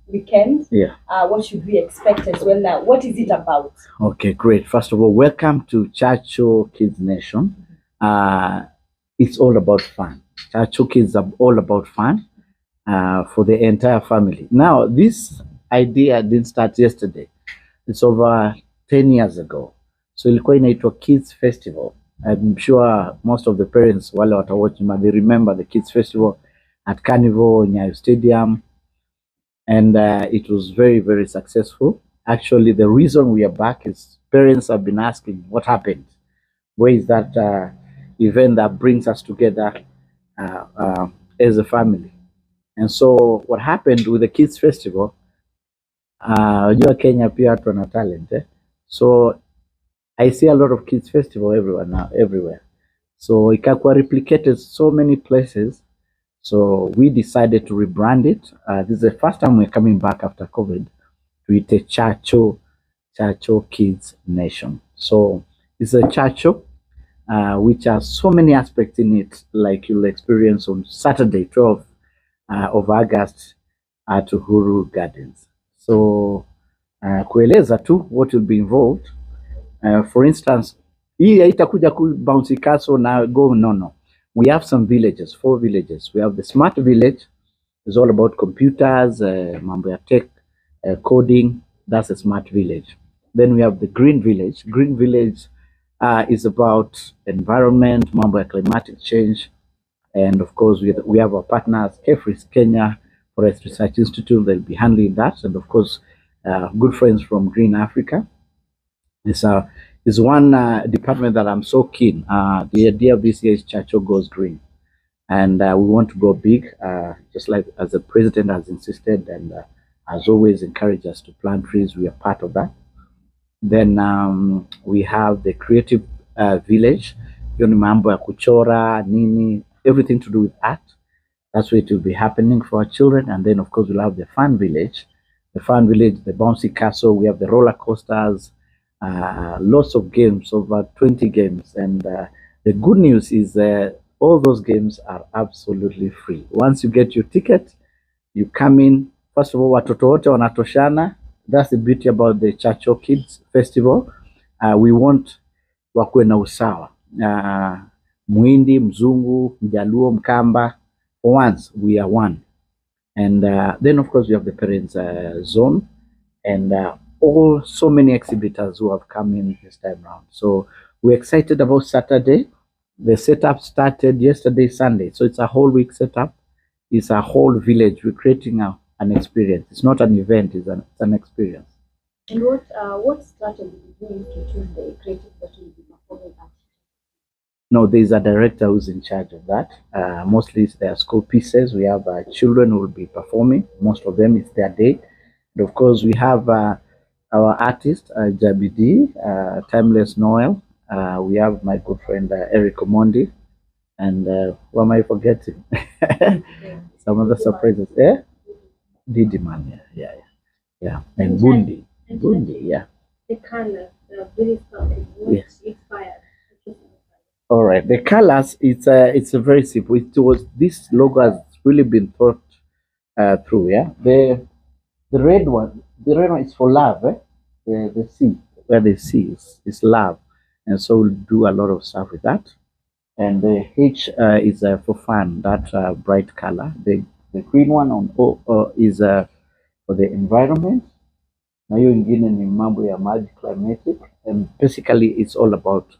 weekend. Yeah. What should we expect as well? What is it about? Okay, great. First of all, welcome to Churchill Kids Nation. It's all about fun. Churchill Kids are all about fun for the entire family. Now, this idea didn't start yesterday. It's over 10 years ago. So ilikuwa inaitwa Kids Festival. I'm sure most of the parents wale watawatching, they remember the Kids Festival at Carnival, Nyayo Stadium. And it was very, very successful. Actually, the reason we are back is parents have been asking what happened. Where is that event that brings us together as a family? And so what happened with the Kids Festival, unajua Kenya pia watu wana talent. So I see a lot of Kids Festival everywhere. So ikakuwa replicated so many places. So we decided to rebrand it. This is the first time we're coming back after COVID to it a Churchill Kids Nation. So it's a Churchill, which has so many aspects in it, like you'll experience on Saturday, 12th of August at Uhuru Gardens. So kueleza tu what will be involved. For instance, hii haitakuja ku bouncy castle na go, no. We have some villages, 4 villages. We have the smart village. It's all about computers, mambo ya tech, coding. That's a smart village. Then we have the green village. Green village is about environment, mambo ya climatic change. And of course, we have our partners, KEFRIS, Kenya Forest Research Institute. They'll be handling that. And of course, good friends from Green Africa. Is one department that I'm so keen. The idea of this year is Churchill Goes Green. And we want to go big, just like as the president has insisted and has always encouraged us to plant trees. We are part of that. Then we have the creative village. Hiyo ni mambo ya kuchora, nini, everything to do with art. That's where it will be happening for our children. And then, of course, we'll have the fun village. The fun village, the bouncy castle. We have the roller coasters. Lots of games, over 20 games, and the good news is all those games are absolutely free. Once you get your ticket, you come in. First of all, watoto wote wanatoshana. That's the beauty about the Churchill Kids Festival. We want wakuwe na usawa. Muhindi, Mzungu, Mjaluo, Mkamba. For once, we are one. And then, of course, we have the parents zone, and so many exhibitors who have come in this time round. So we're excited about Saturday. The setup started yesterday, Sunday. So it's a whole week setup. It's a whole village. We're creating an experience. It's not an event, it's an experience. And what strategy did you use to choose the creative that will be performing at? No, there's a director who's in charge of that. Mostly it's their school pieces. We have children who will be performing. Most of them, it's their day. And of course, we have our artist, Jabidi, Timeless Noel. We have my good friend, Eric Omondi. And what am I forgetting? Some other surprises. Yeah? Didi Man, yeah. And Bundi, yeah. The colors, the very yes. Inspired. All right. The colors, it's a very simple. This logo has really been thought through, yeah. The red one is for love, eh? The sea, where the sea is love. And so we'll do a lot of stuff with that. And the H is for fun, that bright color. The green one on O is for the environment. Na hiyo ingine ni mambo ya maji, climatic. And basically it's all about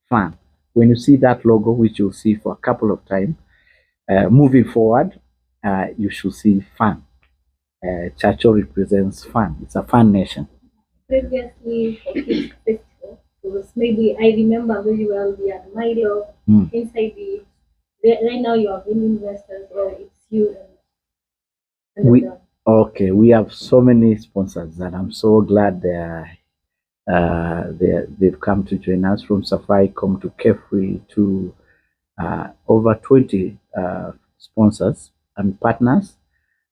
fun. When you see that logo, which you'll see for a couple of times, moving forward, you should see fun. Churchill represents fun. It's a fun nation. Previously, for Kids Festival, maybe I remember very well we had Milo inside right now you have investors, or it's you and we have so many sponsors, and I'm so glad they've come to join us, from Safaricom to Kefri to over 20 sponsors and partners.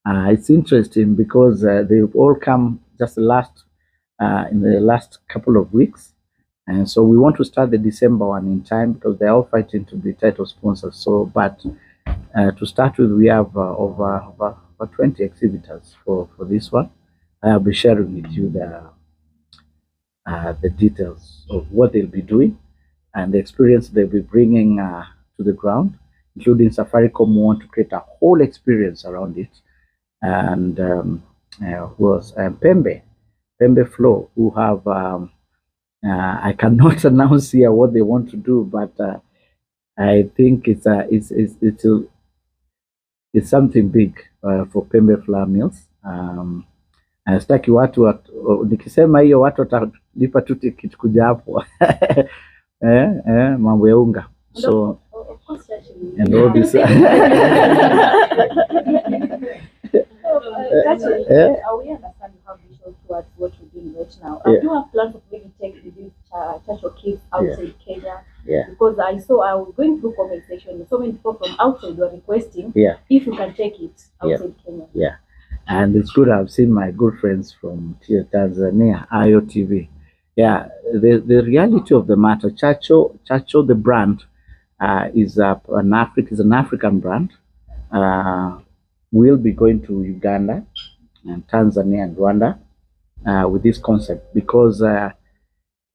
It's interesting because they've all come just in the last couple of weeks, and so we want to start the December one in time because they're all fighting to be title sponsors. So, but to start with, we have over about 20 exhibitors for this one. I'll be sharing with you the details of what they'll be doing and the experience they'll be bringing to the ground, including Safaricom. We want to create a whole experience around it. And who else? Pembe Flow, who have I cannot announce here what they want to do, but I think it's something big for Pembe Flour Mills. Sitaki watu nikisema hiyo watu watalipa tu tiketi kuja hapo mambo ya unga. So of course, actually, and all this we understand you have vision towards what you're doing right now. Do you have plans of maybe taking these Churchill kids outside Kenya? Because I was going through comment section, so many people from outside were requesting if you can take it outside Kenya. And it's good. I've seen my good friends from Tanzania, IOTV. The reality of the matter, Churchill, the brand, is an African brand. We'll be going to Uganda and Tanzania and Rwanda with this concept, because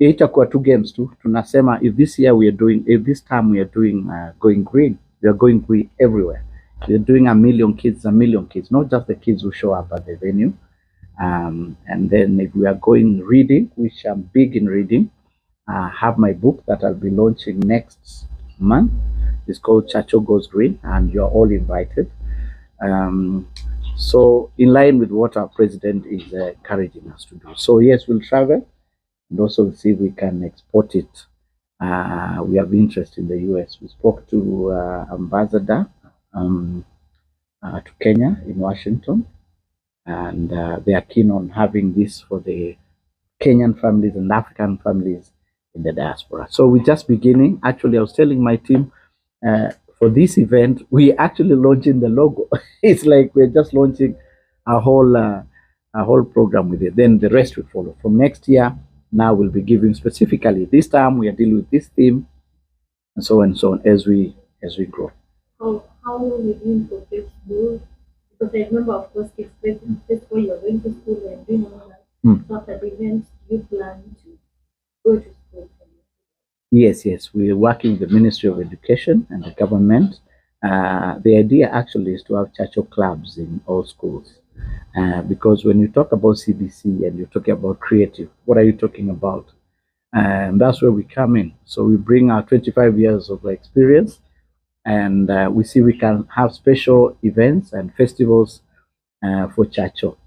itakuwa two games too. Tunasema if this time we are doing going green, we are going green everywhere. We are doing a million kids, not just the kids who show up at the venue. And then if we are going reading, which I'm big in reading, have my book that I'll be launching next month. It's called Churchill Goes Green, and you're all invited. So in line with what our president is encouraging us to do. So yes, we'll travel and also see if we can export it. We have interest in the US. We spoke to ambassador to Kenya in Washington, and they are keen on having this for the Kenyan families and African families in the diaspora. So we're just beginning. Actually, I was telling my team, for this event, we actually launching the logo. It's like we're just launching a whole program with it. Then the rest will follow. From next year, now we'll be giving specifically. This time we are dealing with this theme, and so on as we grow. How will you doing for Facebook? Because I remember, of course, that's why you're going to school and doing all that. So after the event, you plan to go to school. Yes. We are working with the Ministry of Education and the government. The idea actually is to have Churchill clubs in all schools. Because when you talk about CBC and you're talking about creative, what are you talking about? And that's where we come in. So we bring our 25 years of experience, and we see we can have special events and festivals for Churchill.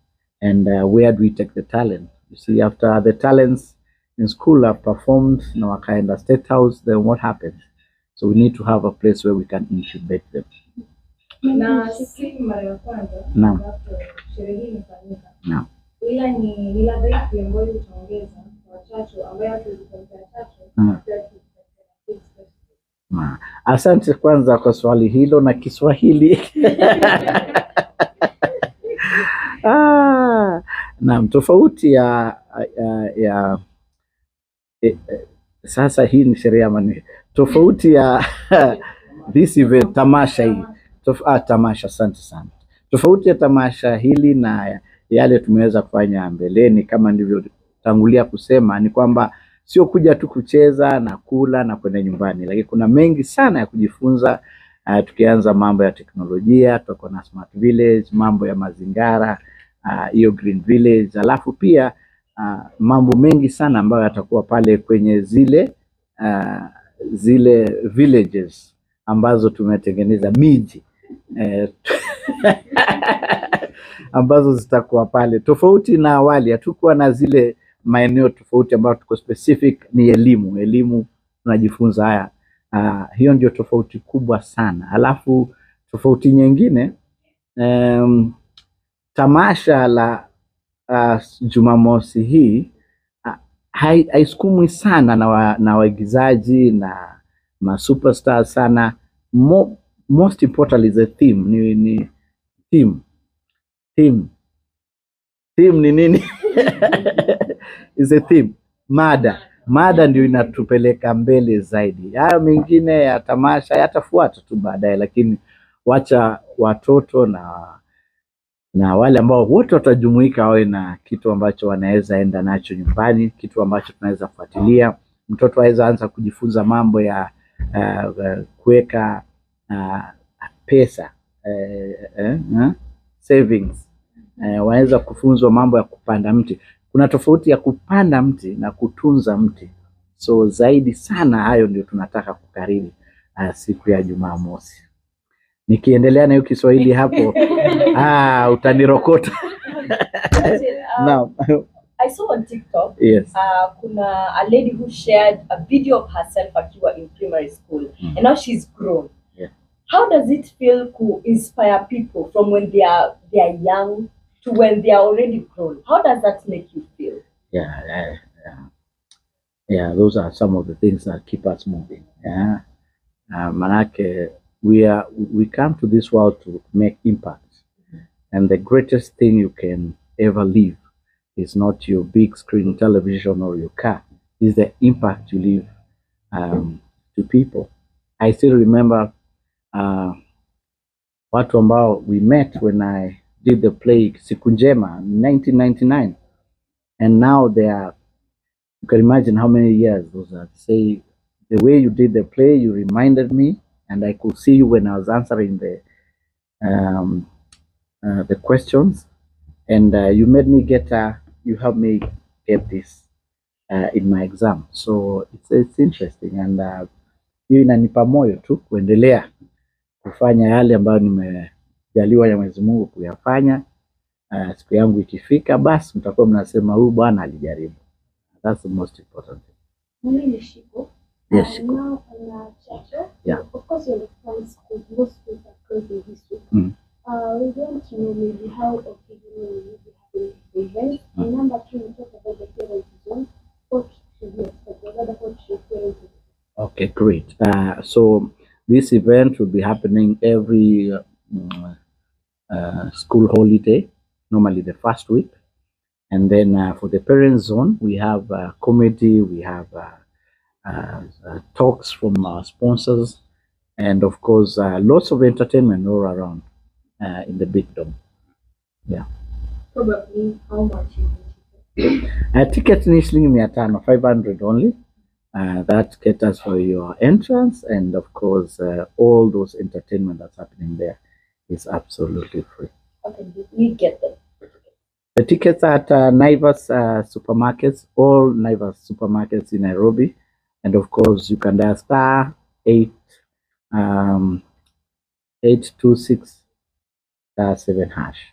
And where do we take the talent? You see, after the talents in school have performed in our kind of state house, then what happens? So we need to have a place where we can incubate them. Naam. Asante kwanza kwa swali hilo na Kiswahili. Naam, tofauti ya sasa hii ni sheria mani. Tofauti ya this event, tamasha hii. Tamasha, asante sana. Tofauti ya tamasha hili na yale tumeweza kufanya mbeleni, kama nilivyotangulia kusema, ni kwamba sio kuja tu kucheza na kula na kwenda nyumbani, lakini kuna mengi sana ya kujifunza. Tukianza mambo ya teknolojia, tuko na smart village, mambo ya mazingara, hiyo green village, alafu pia mambo mengi sana ambayo yatakuwa pale kwenye zile villages ambazo tumetengeneza, miji ambazo zitakuwa pale. Tofauti na awali, hatukuwa na zile maeneo tofauti ambayo tuko specific. Ni elimu tunajifunza haya. Hiyo ndio tofauti kubwa sana. Alafu tofauti nyingine, tamasha la Jumamosi hii haisukumwi sana na waigizaji na ma superstars sana. Most important is a theme. Ni theme ni nini? Is a theme. Mada ndio inatupeleka mbele zaidi. Haya mengine ya tamasha yatafuata tu baadaye, lakini wacha watoto na na wale ambao wote watajumuika wawe na kitu ambacho wanaweza enda nacho nyumbani, kitu ambacho tunaweza fuatilia. Mtoto aweza anza kujifunza mambo ya kuweka pesa, savings. Waweza kufunzwa mambo ya kupanda mti. Kuna tofauti ya kupanda mti na kutunza mti. So zaidi sana hayo ndio tunataka kukariri siku ya Jumamosi. Nikiendelea na hiyo Kiswahili hapo utanirokota. Now, I saw on TikTok, yes. Kuna a lady who shared a video of herself akiwa in primary school, and now she's grown. Yeah. How does it feel to inspire people from when they are young to when they are already grown? How does that make you feel? Yeah, those are some of the things that keep us moving. Yeah, manake we come to this world to make impact, and the greatest thing you can ever leave is not your big screen television or your car. It's the impact you leave to people. I still remember watu ambao we met when I did the play Siku Njema in 1999, and now they are, you can imagine how many years those are. Say the way you did the play, you reminded me, and I could see you when I was answering the questions, and you made me get you helped me get this in my exam. So it's interesting, and hiyo inanipa moyo tu kuendelea kufanya yale ambayo nimejaliwa na Mwenyezi Mungu kuyafanya. Siku yangu ikifika, basi mtakuwa mnasema huyu bwana alijaribu. That's the most important thing. Yes, now Churchill. Yeah. Of course, you're from school. Most schools are closed in this week. We want to know maybe how occasionally you will be having events. And number two, we talk about the parent zone. What should we expect? What should parents do? Okay, great. So this event will be happening every school holiday, normally the first week. And then for the parent zone, we have comedy, we have talks from our sponsors, and of course, lots of entertainment all around in the big dome. Yeah. Probably how much is the ticket? Ticket initially 500 only. That caters for your entrance, and of course, all those entertainment that's happening there is absolutely free. Okay, we get them. The tickets are at Naivas supermarkets, all Naivas supermarkets in Nairobi, and of course, you can dial star 826 7 hash.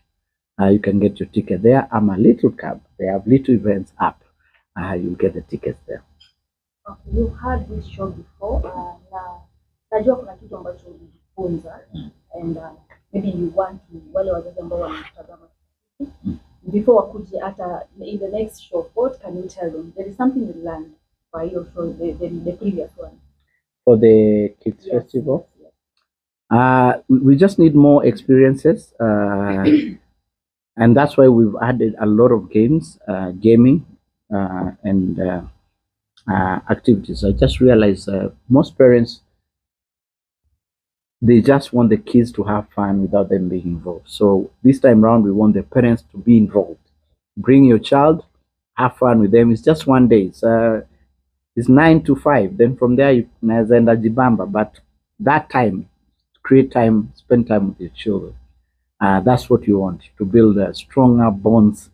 You can get your ticket there. I'm a Little Cab. They have Little Events app. You'll get the tickets there. Okay, you had this show before. Najua kuna kitu ambacho ulijifunza, and maybe you want to wale wazazi ambao wanatazama before wakuje hata in the next show, what can you tell them? There is something you learned by your show, the previous one. For the Kids Festival? Yes. We just need more experiences, and that's why we've added a lot of games, gaming, and activities. I just realized most parents, they just want the kids to have fun without them being involved. So this time around, we want the parents to be involved. Bring your child, have fun with them. It's just one day. It's 9 to 5. Then from there, you can enda jibamba. But that time, create time, spend time with your children. That's what you want, to build stronger bonds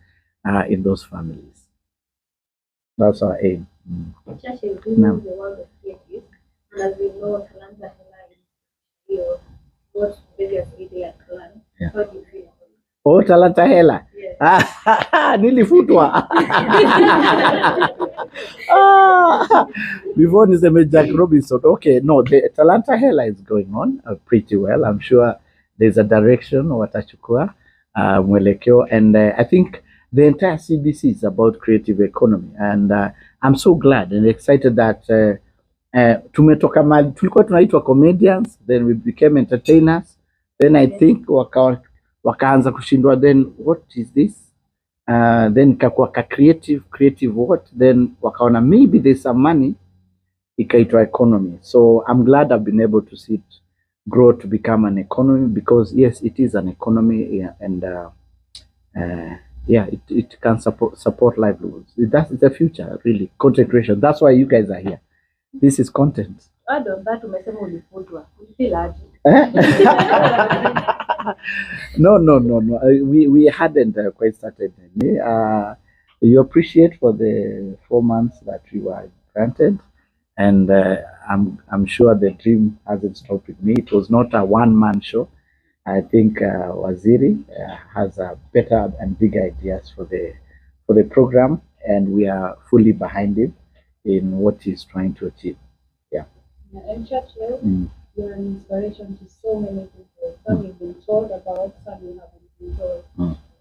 in those families. That's our aim. Churchill, this is the world of creative, and as we know, Talanta Hela what various media plan. Yeah. How do you feel? Oh, Talanta Hela. Yes. Nilifutwa. Before niseme Jack Robinson. Okay, no, the Talanta Hela is going on pretty well. I'm sure there's a direction watachukua mwelekeo, and I think the entire CBC is about creative economy, and I'm so glad and excited that tumetoka mali tulikuwa tunaitwa comedians, then we became entertainers, then I think wakaanza kushindwa, then what is this, then ikakuwa creative what, then wakaona maybe there's some money, ikaitwa economy. So I'm glad I've been able to see it grow to become an economy, because yes, it is an economy, and yeah, it can support livelihoods. That's the future, really. Content creation. That's why you guys are here. This is content. Add on that, umesema ulifutwa. Ulifeel aje? No. We hadn't quite started. You appreciate for the 4 months that you were granted, and I'm sure the dream hasn't stopped with me. It was not a one-man show. I think Waziri has better and bigger ideas for the program, and we are fully behind him in what he's trying to achieve. Yeah. And Churchill, you're an inspiration to so many people. Some you've been told about, some you haven't been told.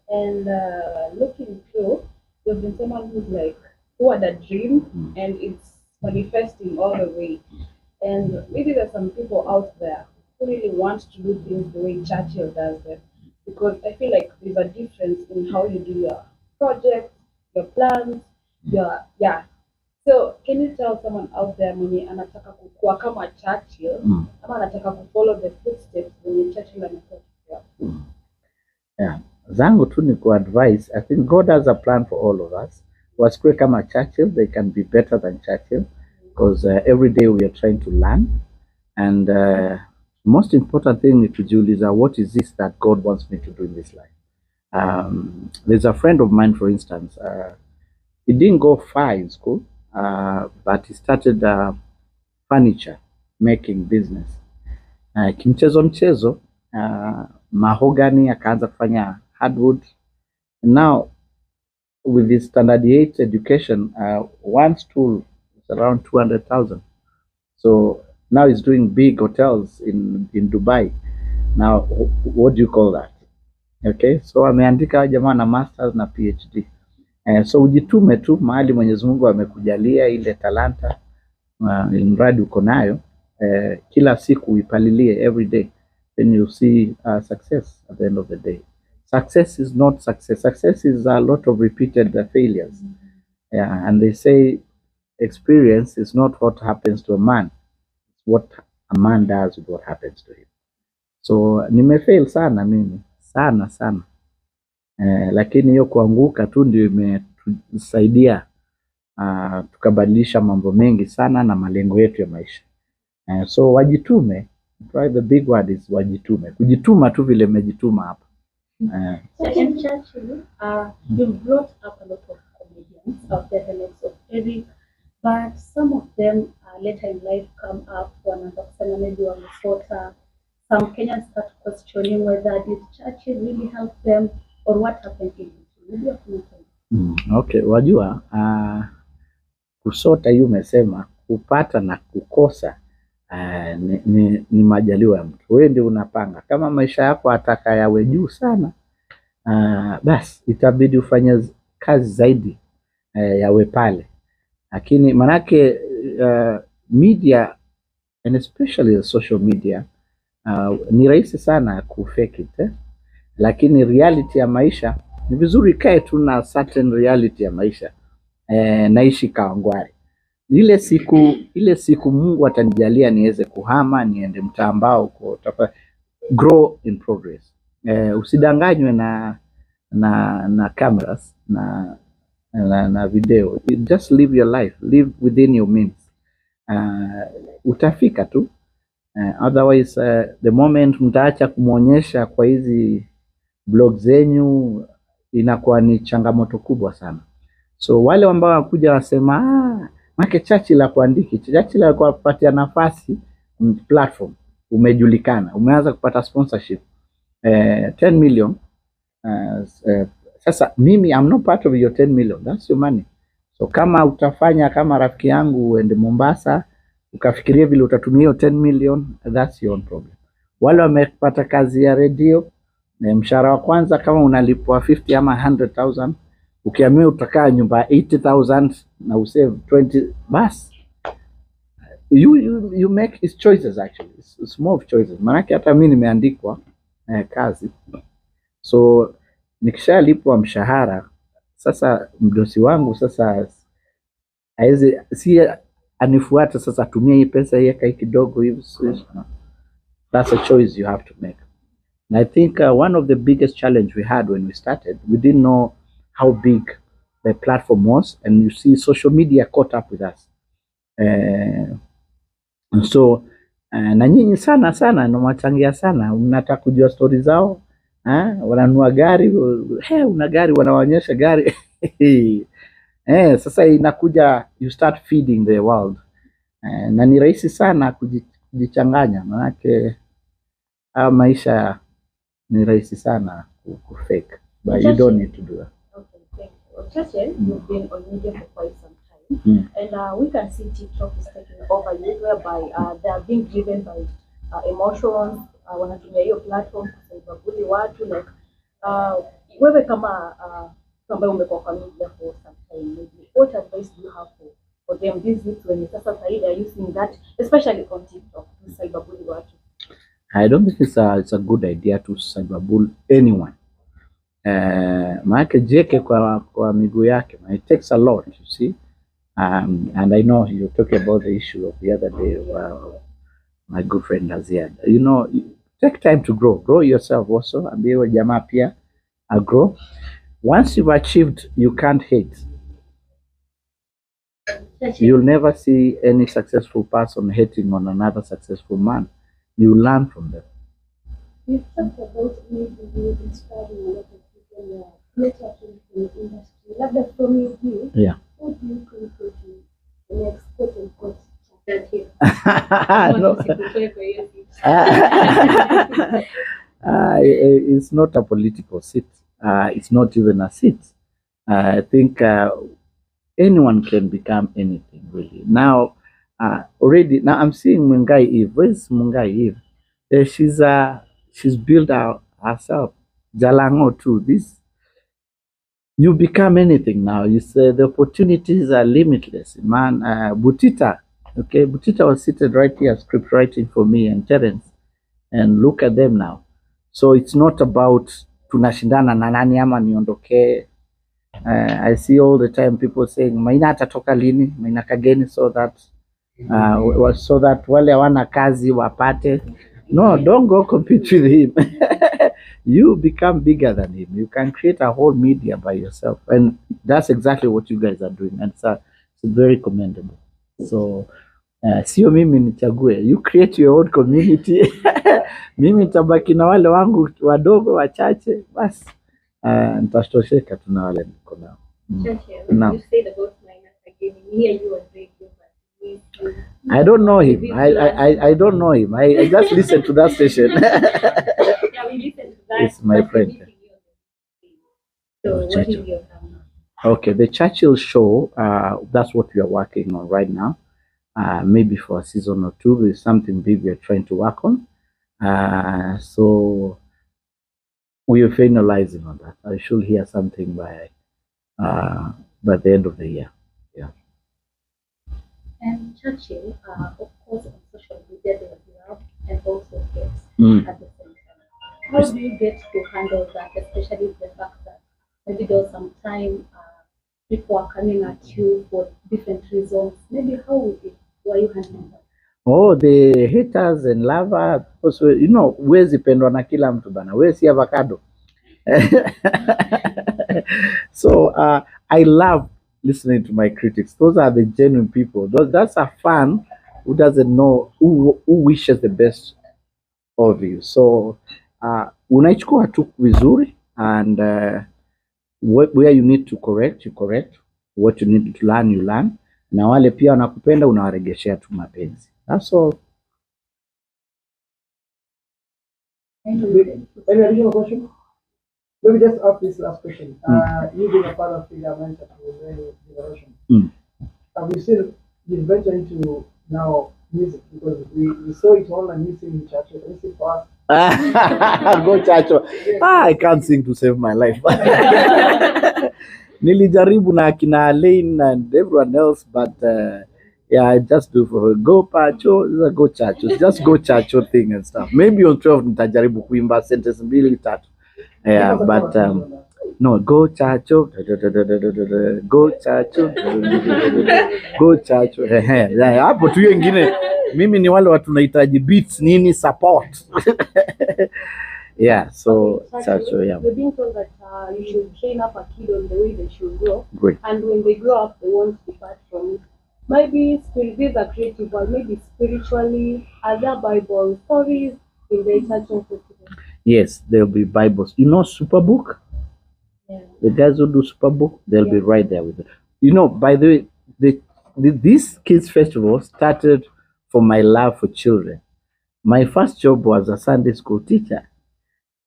And looking through, you've been someone who had a dream, and it's manifesting all the way. And maybe there's some people out there who really want to do things the way Churchill does them, because I feel like there's a difference in how you do your projects, your plans, So can you tell someone out there mwenye anataka kukua kama Churchill, ama anataka kufollow the footsteps mwenye Churchill amekuwa? Yeah. Zangu tu ni ku-advise. I think God has a plan for all of us. Wasikue kama Churchill, they can be better than Churchill, because every day we are trying to learn. And most important thing is to jiuliza, what is this that God wants me to do in this life? There's a friend of mine, for instance, he didn't go far in school, but he started furniture making business. Kimchezo mahogany, akaanza kufanya hardwood. Now with this standard 8 education, one stool is around 200,000. So now he's doing big hotels in Dubai. Now what do you call that? Okay, so ameandika jamaa na masters na PhD. So ujitume tu mahali Mwenyezi Mungu amekujalia ile talanta, mradi uko nayo, kila siku uipalilie every day, then you see success at the end of the day. Success is not success. Success is a lot of repeated failures. Yeah, and they say experience is not what happens to a man, it's what a man does with what happens to him. So nimefail sana mimi, sana. Lakini hiyo kuanguka tu ndio imetusaidia tukabadilisha mambo mengi sana na malengo yetu ya maisha. So wajitume. The big word is wajitume. Kujituma tu vile umejituma hapa. And Churchill, you've brought up a lot of comedians of the likes of Eric, but some of them later in life come up, wanaanza kusema maybe wamesota. Some Kenyans start questioning whether did Churchill really help them or what happened in it. Okay, wajua kusota hiyo umesema, kupata na kukosa ni majaliwa ya mtu. Wewe ndio unapanga. Kama maisha yako ataka yawe juu sana, basi itabidi ufanye kazi zaidi yawe pale. Lakini manake media, and especially the social media, ni rahisi sana kufake it, lakini reality ya maisha ni vizuri kae tu na certain reality ya maisha. Naishi Kawangware. Ile siku Mungu atanijalia niweze kuhama niende mtaa ambao grow in progress. Usidanganywe na cameras na video. Just live your life, live within your means. Utafika tu. Otherwise the moment mtaacha kumuonyesha kwa hizi blog zenyu, inakuwa ni changamoto kubwa sana. So wale ambao wakuja wasema make Churchill la kuandiki, Churchill la kupatia nafasi platform, umejulikana, umeanza kupata sponsorship 10 million. Sasa mimi I'm not part of your 10 million, that's your money. So kama utafanya kama rafiki yangu uende Mombasa ukafikiria vile utatumia hiyo 10 million, that's your own problem. Wale wamepata kazi ya radio, mshahara wa kwanza kama unalipwa 50 ama 100,000, ukiamua utakaa nyumba 80,000 na usave 20, bas you make his choices. Actually it's more of choices. Maana hata mimi nimeandikwa kazi, so nikishalipwa mshahara, sasa mdosi wangu sasa haizi si anifuata sasa, tumia hii pesa hii kai kidogo hivi. That's a choice you have to make. And I think one of the biggest challenge we had when we started, we didn't know how big the platform was, and you see social media caught up with us. So na nyinyi sana nawachangia sana, mnataka kujua story zao, wananua gari, una gari, wanaonyesha gari. Sasa inakuja, you start feeding the world, na ni rahisi sana kujichanganya, manake maisha ni rahisi sana kufake, but you don't need to do that. Okay, thank you. Churchill, you've been on media for quite some time, and we can see TikTok is taking over you, whereby they are being driven by emotions. Wanatumia hiyo platform kusaidia watu, like wewe kama ambaye umekuwa kwa media for some time, maybe what advice do you have for them these youth when sasa they are using that, especially on TikTok, to cyberbully watu? I don't think it's a good idea to cyberbully anyone. Maana jeke kwa miguu yake, it takes a lot, you see. And I know you're talking about the issue of the other day, my good friend Aziad. You know, take time to grow yourself also, and be a jamaa pia grow. Once you've achieved, you can't hate. You'll never see any successful person hating on another successful man. You learn from them. You talked about maybe inspiring a lot of people later in the industry. Labda from your view, who do you think would be the next quote-unquote Churchill? It's not a political seat. It's not even a seat. I think anyone can become anything, really. Now, already, now I'm seeing Mungai Eve. Where's Mungai Eve? She's built out herself. Jalango too. You become anything now. You say the opportunities are limitless. Man, Butita, okay, Butita was seated right here, script writing for me and Terence, and look at them now. So it's not about tunashindana na nani ama niondoke. I see all the time people saying Maina atatoka lini, Maina kageni, so that wale hawana kazi wapate. No, don't go compete with him. You become bigger than him. You can create a whole media by yourself, and that's exactly what you guys are doing, and it's very commendable. So sio mimi nichague, you create your own community. Mimi nitabaki na wale wangu wadogo wachache basi. Nitatosheka tu na wale niko nao. You said about Maina again. Here you are very good. I don't know him. I don't know him. I just listen to that station. Yeah, we listen to that. It's my friend. So what is your Okay, the Churchill Show, that's what we are working on right now. Maybe for a season or two, there's something big we are trying to work on. So we are finalizing on that. I should hear something by the end of the year. Yeah. And Churchill, of course, on social media, there is love and also hate at the same time. How do you get to handle that, especially the fact that maybe there was some time people are coming at you for different reasons? Maybe how were you handling that? Oh, the haters and lovers, also, you know, huwezi pendwa na kila mtu bana, huwezi avocado. So I love listening to my critics. Those are the genuine people. That's a fan who doesn't know, who wishes the best of you. So unaichukua tu vizuri, and where you need to correct, you correct. What you need to learn, you learn. Na wale pia wanakupenda unawaregeshea tu mapenzi. That's all. Any additional question? Let me just ask this last question. You being a father figure mentor to the generation, have you seen you venture into now music? Because we saw it all and you sing in church. Can you sing for us? Go Chacho. I can't sing to save my life. Nilijaribu na akina Lane and everyone else, but yeah, I just do for her. Go Pacho, go Chacho. Just go Chacho thing and stuff. Maybe on 12 nitajaribu kuimba sentence mbili tatu. Yeah, but no, go Chacho, go Chacho, go Chacho. Hapo tu wengine, mimi ni wale watu nahitaji beats nini support. Yeah, so Churchill, yeah. we're being told that you should train up a kid on the way they should grow. Great. And when they grow up, they won't depart from it. Maybe these are creative, or maybe spiritually, other Bible stories in the Churchill Festival. Yes, there'll be Bibles. You know Superbook? Yeah. The guys who do Superbook, they'll be right there with it. You know, by the way, this kids festival started from my love for children. My first job was a Sunday school teacher.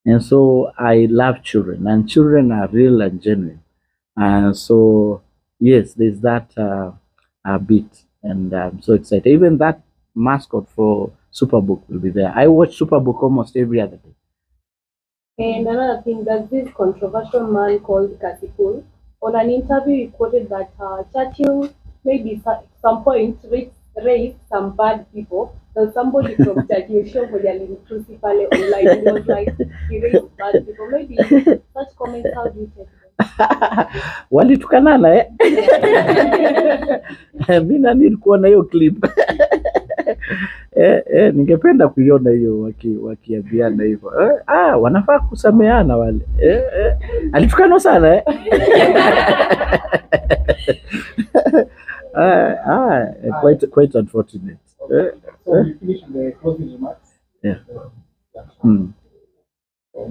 And so I love children, and children are real and genuine. And so, yes, there's that bit. And I'm so excited. Even that mascot for Superbook will be there. I watch Superbook almost every other day. And another thing, there's this controversial man called Kasipul. On an interview, he quoted that Churchill maybe some point raised some bad people. So somebody from Churchill Show principally online, he was like, he raised bad people. Maybe such comments, how do you take them? Walitukanana mimi na need kuona hiyo clip. Ningependa kuiona hiyo wakiambiana hivyo. Wanafaa kusameana wale. Alitukana sana quite unfortunate. So we finish the closing remarks. Yeah.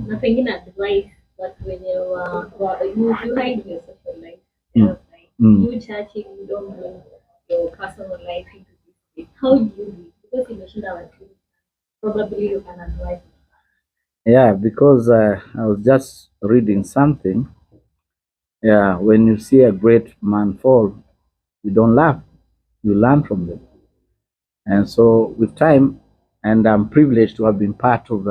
Na pengine advice that when you hide your social life, you chatting, you don't bring your personal life into this. How do you do it? Because you mentioned our team, probably you can advise. Yeah, because I was just reading something. Yeah, when you see a great man fall, you don't laugh, you learn from them. And so with time, and I'm privileged to have been part of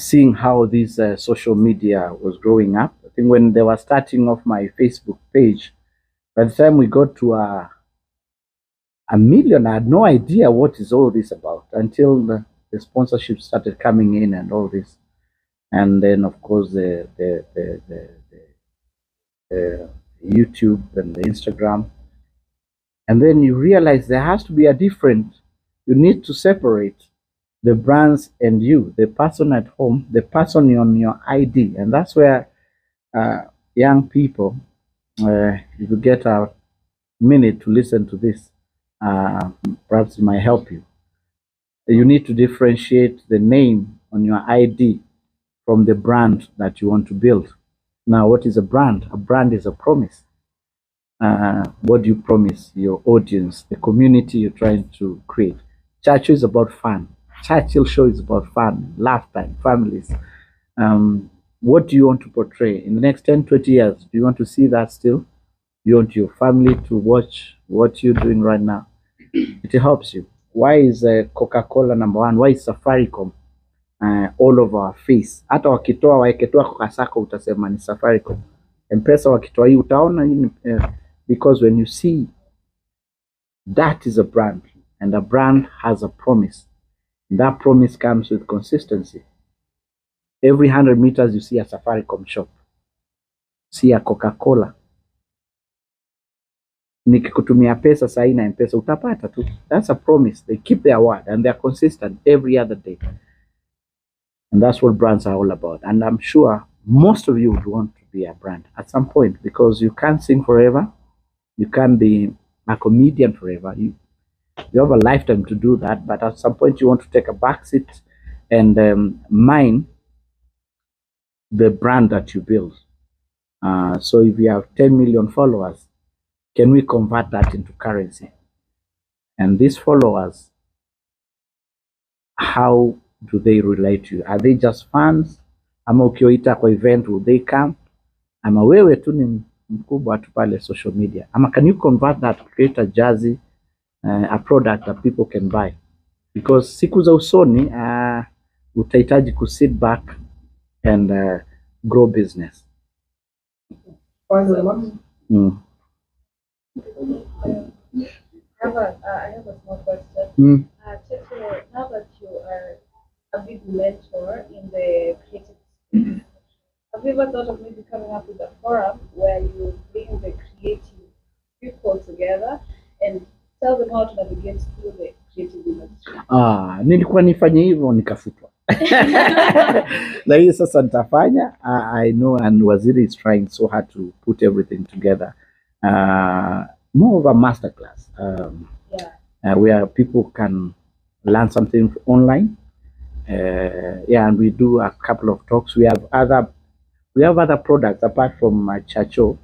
seeing how this social media was growing up. I think when they were starting off my Facebook page, by the time we got to a million, I had no idea what is all this about until the sponsorship started coming in and all this. And then, of course, the YouTube and the Instagram. And then you realize there has to be a difference. You need to separate the brands and you, the person at home, the person on your ID. And that's where young people, if you get a minute to listen to this, perhaps it might help you. You need to differentiate the name on your ID from the brand that you want to build. Now, what is a brand? A brand is a promise. What do you promise your audience, the community you're trying to create? Churchill is about fun. Churchill Show is about fun, laughter, families. What do you want to portray? In the next 10, 20 years, do you want to see that still? You want your family to watch what you're doing right now? It helps you. Why is Coca-Cola #1? Why is Safaricom all over our face? Hata wakitoa kwa sako utasema ni Safaricom. M-Pesa wakitoa hii utaona because when you see that is a brand, and a brand has a promise. And that promise comes with consistency. Every 100 meters you see a Safaricom shop, see a Coca-Cola. Nikikutumia pesa sahi na M-Pesa utapata tu. That's a promise. They keep their word and they're consistent every other day. And that's what brands are all about. And I'm sure most of you would want to be a brand at some point, because you can't sing forever. You can't be a comedian forever. You have a lifetime to do that, but at some point you want to take a back seat and mine the brand that you build. So if you have 10 million followers, can we convert that into currency? And these followers, how do they relate to you? Are they just fans? Ama ukioita kwa event, will they come? Ama wewe tu ni mkubwa tu pale social media? Ama can you convert that, create a jazzy, a product that people can buy? Because siku za usoni utahitaji ku sit back and grow business. Final remarks? I have a small question. Churchill, now that you are a big mentor in the creative space, have you ever thought of maybe coming up with a forum where you bring the creative people together and tell them how to navigate through the creative industry? Nilikuwa nifanye hivyo nikafutwa. Lakini sasa nitafanya. I know, and Waziri is trying so hard to put everything together. More of a masterclass. Where people can learn something online. And we do a couple of talks. We have other products apart from Churchill.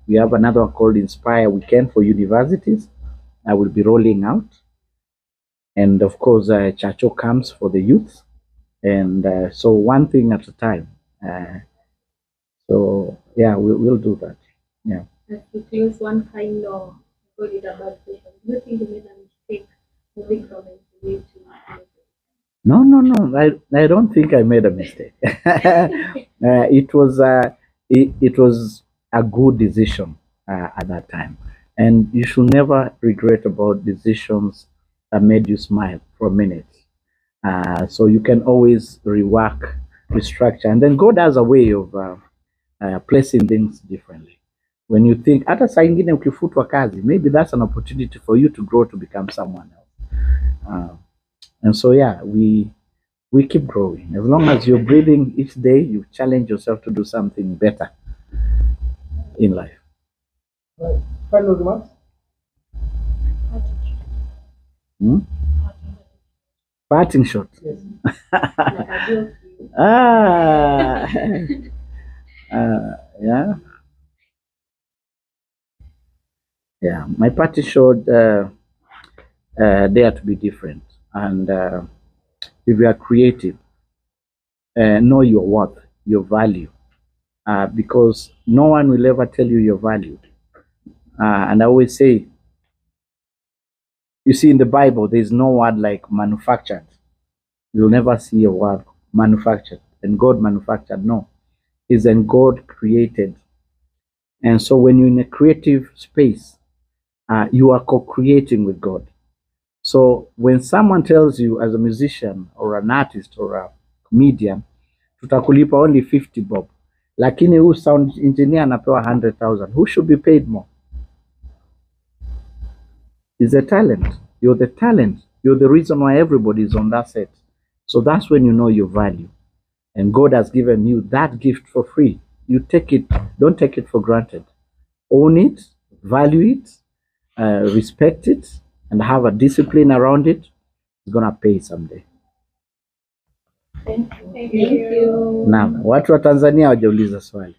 We have another one called Inspire Weekend for universities. I will be rolling out. And of course, Churchill comes for the youth. And so one thing at a time. So yeah, we'll do that. Yeah. To close, one final word about fashion. Do you think you made a mistake moving from MTV to? No. I don't think I made a mistake. It was a good decision at that time, and you should never regret about decisions that made you smile for a minute. So you can always rework, restructure, and then God has a way of placing things differently. When you think, hata saa ingine ukifutwa kazi, maybe that's an opportunity for you to grow to become someone else. And so yeah, we keep growing. As long as you're breathing each day, you challenge yourself to do something better in life. Right. Final remarks? Parting shot. Yes. Yeah. Yeah. My parting shot, dare to be different. And if you are creative, know your worth, your value, because no one will ever tell you your value. And I always say, you see, in the Bible, there's no word like manufactured. You'll never see a word manufactured. And God manufactured, no. It's in God created. And so when you're in a creative space, you are co-creating with God. So when someone tells you as a musician or an artist or a comedian, tutakulipa only 50 bob, lakini who sound engineer anapewa 100,000, who should be paid more? It's a talent. You're the talent. You're the reason why everybody is on that set. So that's when you know your value. And God has given you that gift for free. You take it. Don't take it for granted. Own it, value it, respect it, and have a discipline around it. It's gonna pay someday. Thank you. Naam, watu wa Tanzania hawajauliza swali.